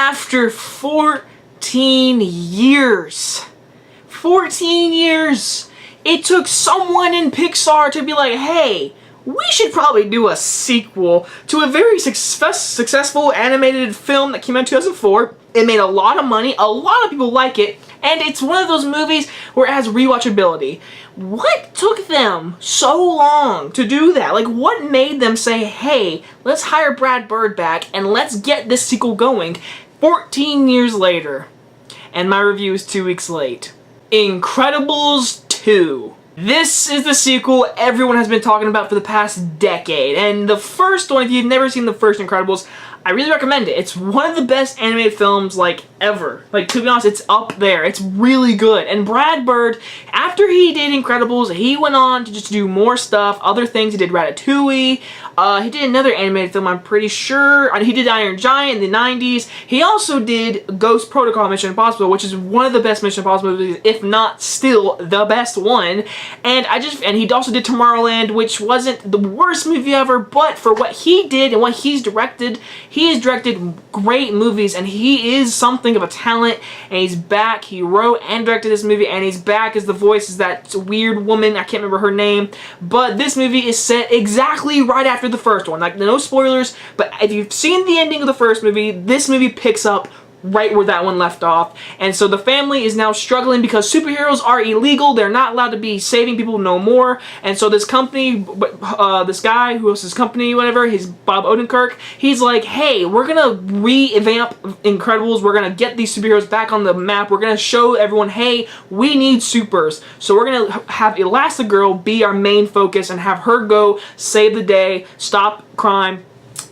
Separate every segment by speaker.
Speaker 1: After 14 years. 14 years! It took someone in Pixar to be like, hey, we should probably do a sequel to a very successful animated film that came out in 2004. It made a lot of money, a lot of people like it, and it's one of those movies where it has rewatchability. What took them so long to do that? Like, what made them say, hey, let's hire Brad Bird back and let's get this sequel going 14 years later? And my review is 2 weeks late. Incredibles 2. This is the sequel everyone has been talking about for the past decade. And the first one, if you've never seen the first Incredibles, I really recommend it. It's one of the best animated films, like, ever. Like, to be honest, it's up there. It's really good. And Brad Bird, after he did Incredibles, he went on to just do more stuff, other things. He did Ratatouille. He did another animated film, I'm pretty sure. He did Iron Giant in the 90s. He also did Ghost Protocol Mission Impossible, which is one of the best Mission Impossible movies, if not still the best one. And he also did Tomorrowland, which wasn't the worst movie ever, but for what he did and what he's directed, he has directed great movies, and he is something of a talent, and he's back. He wrote and directed this movie, and he's back as the voice of that weird woman, I can't remember her name, but this movie is set exactly right after the first one. Like, no spoilers, but if you've seen the ending of the first movie, this movie picks up right where that one left off. And so the family is now struggling because superheroes are illegal. They're not allowed to be saving people no more. And so this company, this guy who owns his company, whatever, he's Bob Odenkirk, he's like, hey, we're gonna revamp Incredibles. We're gonna get these superheroes back on the map. We're gonna show everyone, hey, we need supers. So we're gonna have Elastigirl be our main focus and have her go save the day, stop crime,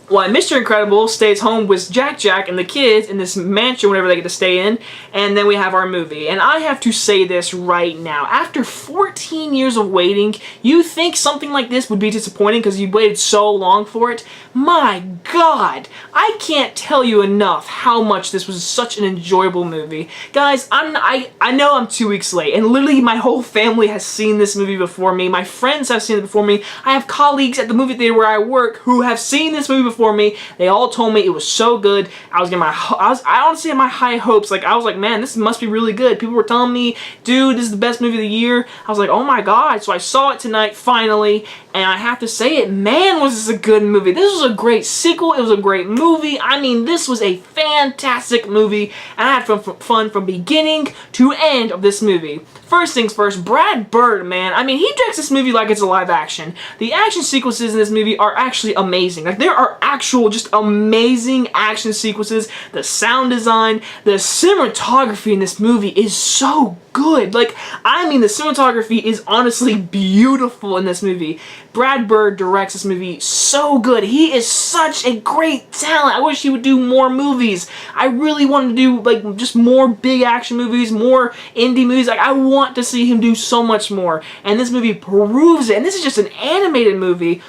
Speaker 1: while Mr. Incredible stays home with Jack and the kids in this mansion whenever they get to stay in, and then we have our movie. And I have to say this right now. After 14 years of waiting, you think something like this would be disappointing because you waited so long for it? My God! I can't tell you enough how much this was such an enjoyable movie. Guys, I know I'm 2 weeks late, and literally my whole family has seen this movie before me. My friends have seen it before me. I have colleagues at the movie theater where I work who have seen this movie before me. They all told me it was so good. I honestly had my high hopes. Like, I was like, man, this must be really good. People were telling me, dude, this is the best movie of the year. I was like, oh my God. So I saw it tonight, finally, and I have to say it, man, was this a good movie. This was a great sequel. It was a great movie. I mean, this was a fantastic movie, and I had fun from beginning to end of this movie. First things first, Brad Bird, man. I mean, he directs this movie like it's a live action. The action sequences in this movie are actually amazing. Like, there are actual, just amazing action sequences. The sound design, the cinematography in this movie is so good. Like, I mean, the cinematography is honestly beautiful in this movie. Brad Bird directs this movie so good. He is such a great talent. I wish he would do more movies. I really want to do, like, just more big action movies, more indie movies. Like, I want to see him do so much more. And this movie proves it. And this is just an animated movie,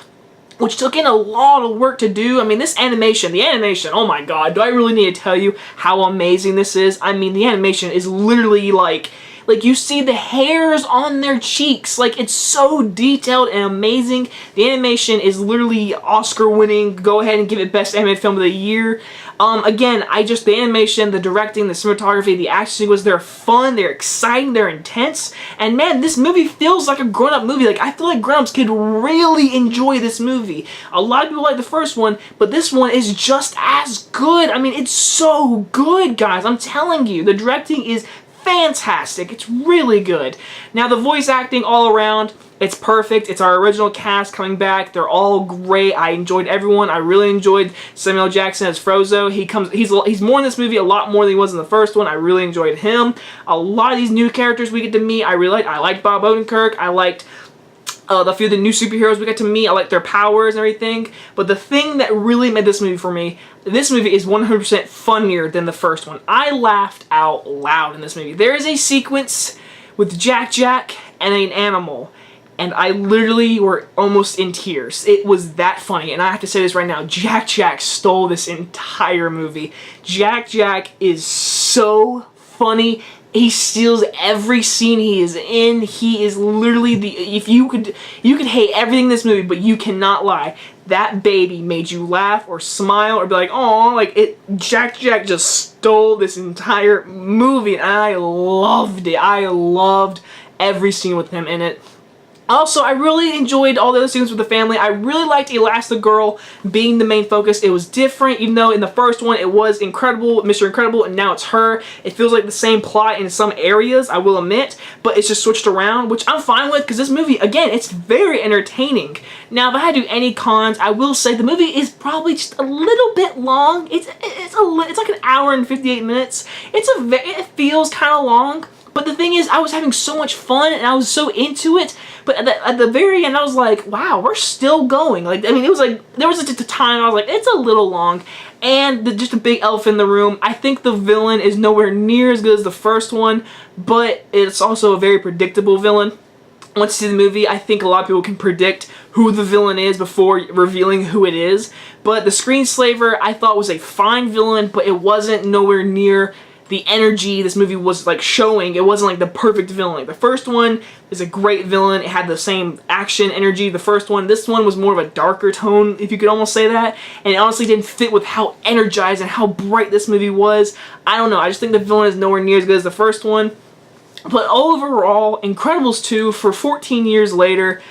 Speaker 1: which took in a lot of work to do. I mean, the animation, oh my God, do I really need to tell you how amazing this is? I mean, the animation is literally like you see the hairs on their cheeks. Like, it's so detailed and amazing. The animation is literally Oscar winning. Go ahead and give it Best Animated Film of the Year. Again, the animation, the directing, the cinematography, the action sequences, they're fun, they're exciting, they're intense. And man, this movie feels like a grown-up movie. Like, I feel like grown-ups could really enjoy this movie. A lot of people like the first one, but this one is just as good. I mean, it's so good, guys. I'm telling you, the directing is fantastic. It's really good. Now, the voice acting all around, it's perfect. It's our original cast coming back. They're all great. I enjoyed everyone. I really enjoyed Samuel L. Jackson as Frozone. He's more in this movie, a lot more than he was in the first one. I really enjoyed him. A lot of these new characters we get to meet, I liked Bob Odenkirk. I liked a few of the new superheroes we got to meet. I like their powers and everything. But the thing that really made this movie for me, this movie is 100% funnier than the first one. I laughed out loud in this movie. There is a sequence with Jack and an animal, and I literally were almost in tears. It was that funny, and I have to say this right now, Jack stole this entire movie. Jack is so funny. He steals every scene he is in. He is literally if you could hate everything in this movie, but you cannot lie. That baby made you laugh or smile or be like, oh, like Jack just stole this entire movie, and I loved it. I loved every scene with him in it. Also, I really enjoyed all the other scenes with the family. I really liked Elastigirl being the main focus. It was different, even though in the first one it was Incredible, Mr. Incredible, and now it's her. It feels like the same plot in some areas, I will admit, but it's just switched around, which I'm fine with because this movie, again, it's very entertaining. Now, if I had to do any cons, I will say the movie is probably just a little bit long. It's like an hour and 58 minutes. It feels kind of long. But the thing is, I was having so much fun and I was so into it. But at the very end, I was like, wow, we're still going. Like, I mean, it was like, there was just a time I was like, it's a little long. And just a big elephant in the room. I think the villain is nowhere near as good as the first one, but it's also a very predictable villain. Once you see the movie, I think a lot of people can predict who the villain is before revealing who it is. But the Screenslaver, I thought was a fine villain, but it wasn't nowhere near the energy this movie was like showing. It wasn't like the perfect villain. Like the first one is a great villain. It had the same action energy. The first one, this one was more of a darker tone, if you could almost say that. And it honestly didn't fit with how energized and how bright this movie was. I don't know. I just think the villain is nowhere near as good as the first one. But overall, Incredibles 2 for 14 years later,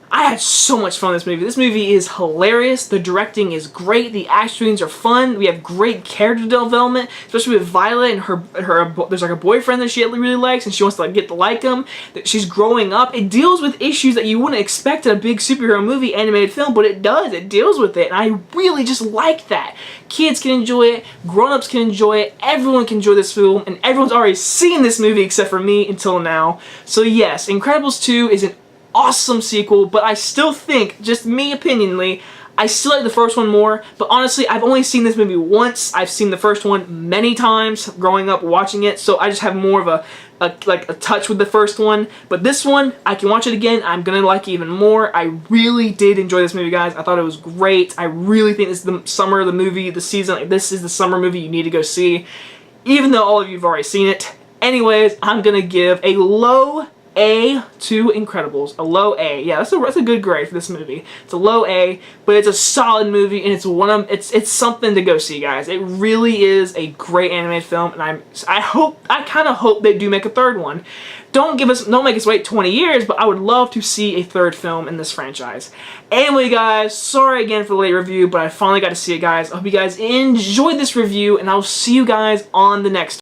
Speaker 1: I had so much fun with this movie. This movie is hilarious. The directing is great. The action scenes are fun. We have great character development, especially with Violet and her there's like a boyfriend that she really likes, and she wants to like get to like him. She's growing up. It deals with issues that you wouldn't expect in a big superhero movie, animated film, but it does. It deals with it, and I really just like that. Kids can enjoy it. Grown-ups can enjoy it. Everyone can enjoy this film, and everyone's already seen this movie except for me until now. So yes, Incredibles 2 is an awesome sequel, but I still think, just me opinionally, I still like the first one more, but honestly, I've only seen this movie once. I've seen the first one many times growing up watching it, so I just have more of a touch with the first one. But this one, I can watch it again. I'm gonna like it even more. I really did enjoy this movie, guys. I thought it was great. I really think this is the summer of the movie, the season. Like, this is the summer movie you need to go see, even though all of you have already seen it. Anyways, I'm gonna give a low A to Incredibles. A low A. Yeah, that's a good grade for this movie. It's a low A, but it's a solid movie, and it's something to go see, guys. It really is a great animated film, and I kind of hope they do make a third one. Don't make us wait 20 years, but I would love to see a third film in this franchise. Anyway, guys, sorry again for the late review, but I finally got to see it, guys. I hope you guys enjoyed this review, and I'll see you guys on the next one.